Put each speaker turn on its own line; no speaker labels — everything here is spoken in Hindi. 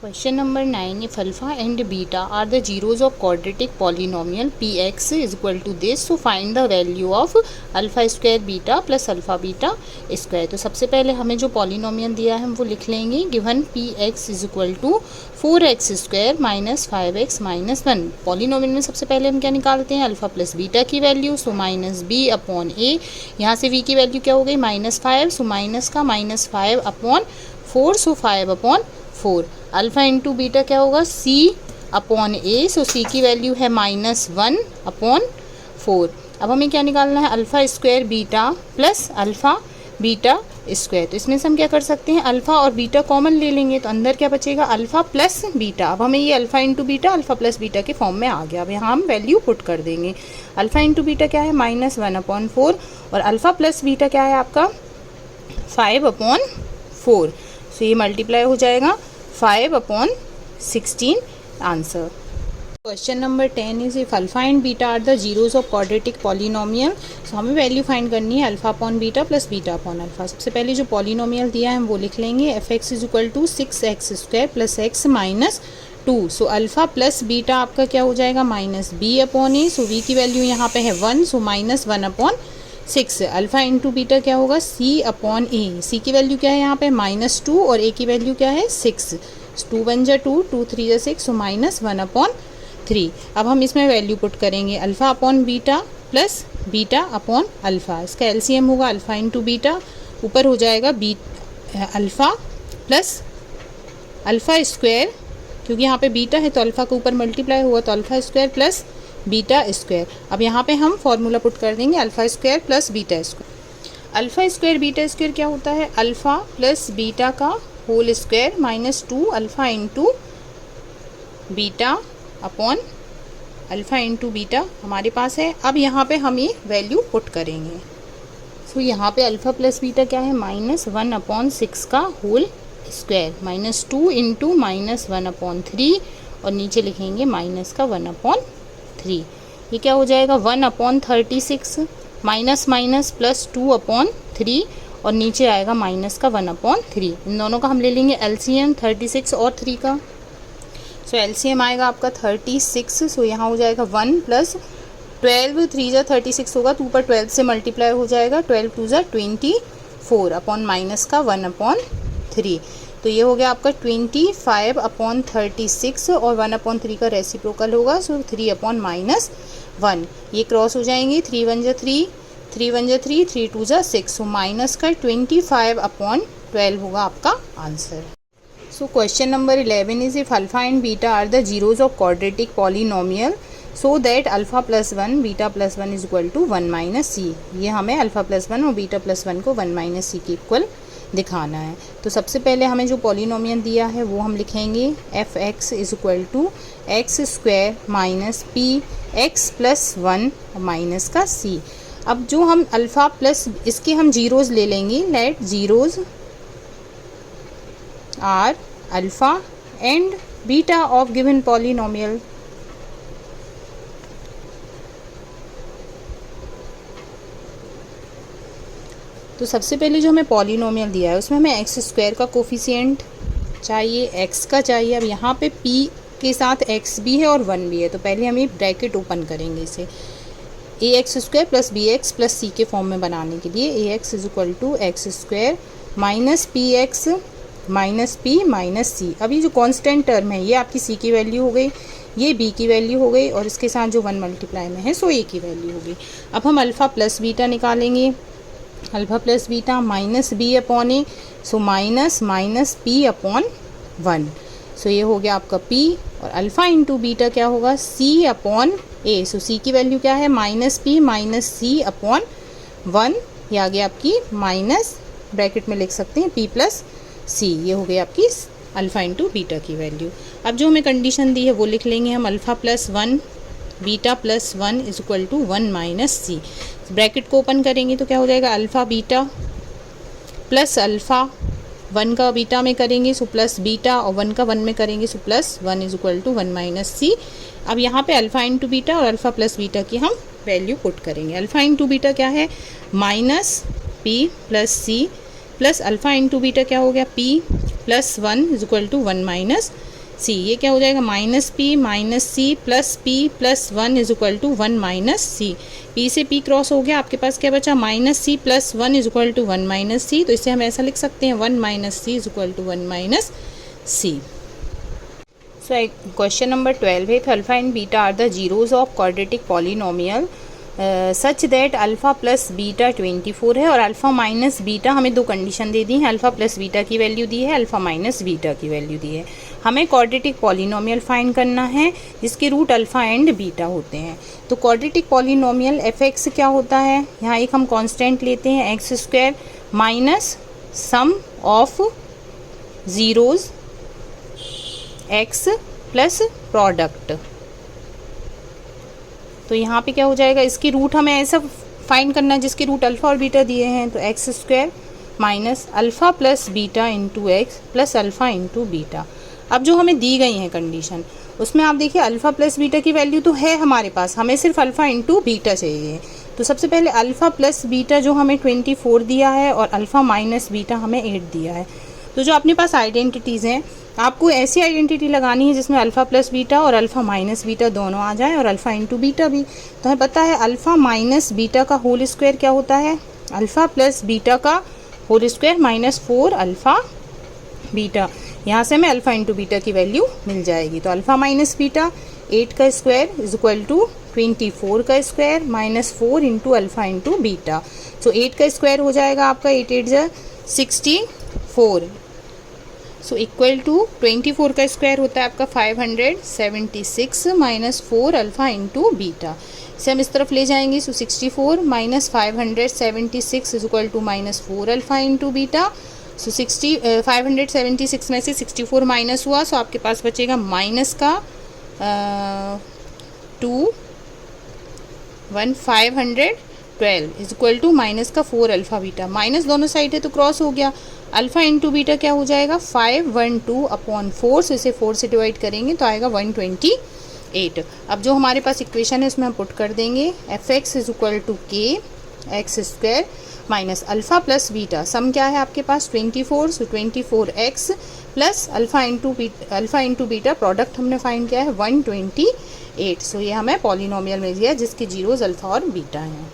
Question number 9. If alpha and beta are the zeros of quadratic polynomial px is equal to this, so find the value of alpha square beta plus alpha beta square. तो सबसे पहले हमें जो पॉलिनोमियल दिया है हम वो लिख लेंगे. Given px is equal to 4x square minus 5x minus 1. Polynomial में सबसे पहले हम क्या निकालते हैं, अल्फा प्लस बीटा की value. So minus B upon A, यहाँ से v की वैल्यू क्या हो गई -5. सो माइनस का -5 अपॉन 4. सो 5 अपॉन 4. अल्फ़ा इंटू बीटा क्या होगा c upon A. So c की वैल्यू है -1 अपॉन 4. अब हमें क्या निकालना है, alpha square beta plus alpha beta square. तो इसमें से हम क्या कर सकते हैं, अल्फ़ा और बीटा कॉमन ले लेंगे तो अंदर क्या बचेगा, अल्फ़ा प्लस बीटा. अब हमें ये alpha into beta alpha plus beta के फॉर्म में आ गया. अब यहाँ हम वैल्यू पुट कर देंगे. अल्फ़ा इंटू बीटा क्या है -1 अपॉन 4 और अल्फ़ा प्लस बीटा क्या है आपका 5 अपॉन 4. सो ये मल्टीप्लाई हो जाएगा 5 upon 16 answer. Question number 10 is if alpha and beta are the zeros of quadratic polynomial. So हमें वैल्यू फाइंड करनी है alpha upon beta plus beta upon alpha. सबसे पहले जो पॉलिनोमियल दिया है हम वो लिख लेंगे. F X is equal to 6x square plus X minus 2. So alpha plus beta आपका क्या हो जाएगा minus B upon A. So B की वैल्यू यहाँ पे है 1. सो -1 अपॉन 6. अल्फा इंटू बीटा क्या होगा c अपॉन ए. सी की वैल्यू क्या है यहाँ पे -2 और a की वैल्यू क्या है 6. 2 1 जा 2, 2 3 जा 6. सो -1 अपॉन 3. अब हम इसमें वैल्यू पुट करेंगे alpha upon beta plus beta upon alpha. इसका एलसीएम होगा अल्फ़ा इंटू बीटा, ऊपर हो जाएगा अल्फ़ा प्लस अल्फ़ा स्क्वायर, क्योंकि यहाँ पे बीटा है तो अल्फ़ा के ऊपर मल्टीप्लाई हुआ तो alpha square plus beta square. अब यहाँ पे हम फॉर्मूला पुट कर देंगे alpha square plus beta square. Alpha square beta square क्या होता है, अल्फ़ा प्लस बीटा का whole square -2 alpha into beta upon alpha into beta हमारे पास है. अब यहाँ पे हम ये वैल्यू पुट करेंगे. सो यहाँ पे अल्फ़ा प्लस बीटा क्या है -1 अपॉन 6 का होल स्क्वायर, -2 इंटू -1 अपॉन 3 और नीचे लिखेंगे माइनस का 1 अपॉन 3. ये क्या हो जाएगा 1 upon 36 minus minus plus 2 upon 3 और नीचे आएगा माइनस का 1 अपॉन 3. इन दोनों का हम ले लेंगे एलसीएम 36 और 3 का. सो एलसीएम आएगा आपका 36. सो यहाँ हो जाएगा 1 प्लस 12, 3 जा 36 होगा तो ऊपर 12 से मल्टीप्लाई हो जाएगा. 12 2 जा 24 अपॉन माइनस का 1 अपॉन 3. तो ये हो गया आपका 25 अपॉन 36 और 1 अपॉन 3 का रेसिप्रोकल होगा. सो 3 अपॉन -1 ये क्रॉस हो जाएंगे. 3 1 जा 3, 3 1 जा 3, 3 2 जा 6. सो माइनस का 25 अपॉन 12 होगा आपका answer. So question number 11 is if alpha and beta are the zeros of quadratic polynomial so that alpha plus 1 beta plus 1 is equal to 1 minus C. ये हमें अल्फा प्लस 1 और बीटा प्लस 1 को 1 माइनस सी के इक्वल दिखाना है. तो सबसे पहले हमें जो पॉलिनोमियल दिया है वो हम लिखेंगे F X is equal to X square minus P X plus 1 minus का सी. अब जो हम अल्फ़ा प्लस इसके हम जीरोज़ ले लेंगे. Let zeros are alpha and beta of given polynomial. तो सबसे पहले जो हमें पॉलिनोमियल दिया है उसमें हमें एक्स स्क्वायर का कोफिशिएंट चाहिए, एक्स का चाहिए. अब यहाँ पे p के साथ x भी है और 1 भी है तो पहले हम ये ब्रैकेट ओपन करेंगे इसे A X square plus B X plus C के फॉर्म में बनाने के लिए. A X is equal to X square minus P X minus P minus C. अब ये जो कांस्टेंट टर्म है ये आपकी सी की वैल्यू हो गई, ये बी की वैल्यू हो गई और इसके साथ जो 1 मल्टीप्लाई में है सो ए की वैल्यू हो गई. अब हम अल्फ़ा प्लस बीटा निकालेंगे. Alpha plus beta minus B upon A. So minus minus P upon 1. So ये हो गया आपका p और अल्फ़ा इंटू बीटा क्या होगा c upon A. So c की वैल्यू क्या है -p माइनस सी अपॉन 1. ये आ गया आपकी माइनस ब्रैकेट में लिख सकते हैं p प्लस सी. ये हो गई आपकी अल्फ़ा इंटू बीटा की वैल्यू. अब जो हमें कंडीशन दी है वो लिख लेंगे हम alpha plus 1 beta plus 1 is equal to 1 minus C. Bracket को ओपन करेंगे तो क्या हो जाएगा अल्फ़ा बीटा प्लस अल्फ़ा 1 का बीटा में करेंगे सो प्लस बीटा और 1 का 1 में करेंगे so plus 1 is equal to 1 minus C. अब यहाँ पे अल्फ़ा इंटू बीटा और अल्फ़ा प्लस बीटा की हम वैल्यू पुट करेंगे. अल्फ़ा इंटू बीटा क्या है minus P plus C plus alpha into beta क्या हो गया p plus 1 is equal to 1 minus C. ये क्या हो जाएगा, minus P minus C plus P plus 1 is equal to 1 minus C. P से पी क्रॉस हो गया, आपके पास क्या बचा, minus C plus 1 is equal to 1 minus C. तो इसे हम ऐसा लिख सकते हैं 1 minus C is equal to 1 minus C. So question number 12 है, if alpha and beta are the zeros of quadratic polynomial such that alpha plus beta 24 है और alpha minus beta, हमें दो कंडीशन दे दी हैं, alpha plus beta की वैल्यू दी है, alpha minus beta की वैल्यू दी है। हमें quadratic polynomial फाइंड करना है जिसके रूट alpha and beta होते हैं। तो quadratic polynomial fx क्या होता है, यहाँ एक हम कांस्टेंट लेते हैं x square minus sum of zeros x plus product. तो यहाँ पे क्या हो जाएगा, इसकी रूट हमें ऐसा फाइंड करना है जिसके रूट अल्फ़ा और बीटा दिए हैं। तो x square minus alpha plus beta into x plus alpha into beta. अब जो हमें दी गई हैं कंडीशन, उसमें आप देखिए अल्फ़ा प्लस बीटा की वैल्यू तो है हमारे पास, हमें सिर्फ अल्फ़ा इंटू बीटा चाहिए। तो सबसे पहले अल्फ़ा प्लस बीटा जो हमें 24 दिया है और अल्फ़ा माइनस बीटा हमें 8 दिया है। तो जो अपने पास आइडेंटिटीज़ हैं, आपको ऐसी आइडेंटिटी लगानी है जिसमें अल्फ़ा प्लस बीटा और अल्फ़ा माइनस बीटा दोनों आ जाए और अल्फ़ा इंटू बीटा भी। तो हमें पता है अल्फ़ा माइनस बीटा का होल स्क्वायर क्या होता है, अल्फ़ा प्लस बीटा का whole square minus 4 alpha beta. यहाँ से हमें अल्फ़ा इंटू बीटा की वैल्यू मिल जाएगी। तो अल्फ़ा माइनस बीटा 8 का स्क्वायर इज इक्वल टू 24 का square minus 4 into alpha into beta. So 8 का स्क्वायर हो जाएगा आपका 8 8 जा 64। सो इक्वल टू 24 का स्क्वायर होता है आपका 576 माइनस 4 अल्फ़ा इंटू बीटा। इसे हम इस तरफ ले जाएंगे। So 64 minus 576 is equal to minus 4 alpha into beta. So 576 में से 64 माइनस हुआ, सो आपके पास बचेगा माइनस का 512 इज इक्वल टू माइनस का 4 अल्फ़ा बीटा। माइनस दोनों साइड है तो क्रॉस हो गया। अल्फ़ा इंटू बीटा क्या हो जाएगा 512/4, से इसे 4 से डिवाइड करेंगे तो आएगा 128। अब जो हमारे पास इक्वेशन है उसमें हम पुट कर देंगे F X is equal to K X square minus alpha plus beta, sum क्या है आपके पास 24, so 24x plus alpha into beta product हमने फाइंड किया है 128। सो ये हमें पॉलिनोमियल मिल गया जिसके जीरोज अल्फ़ा और बीटा हैं।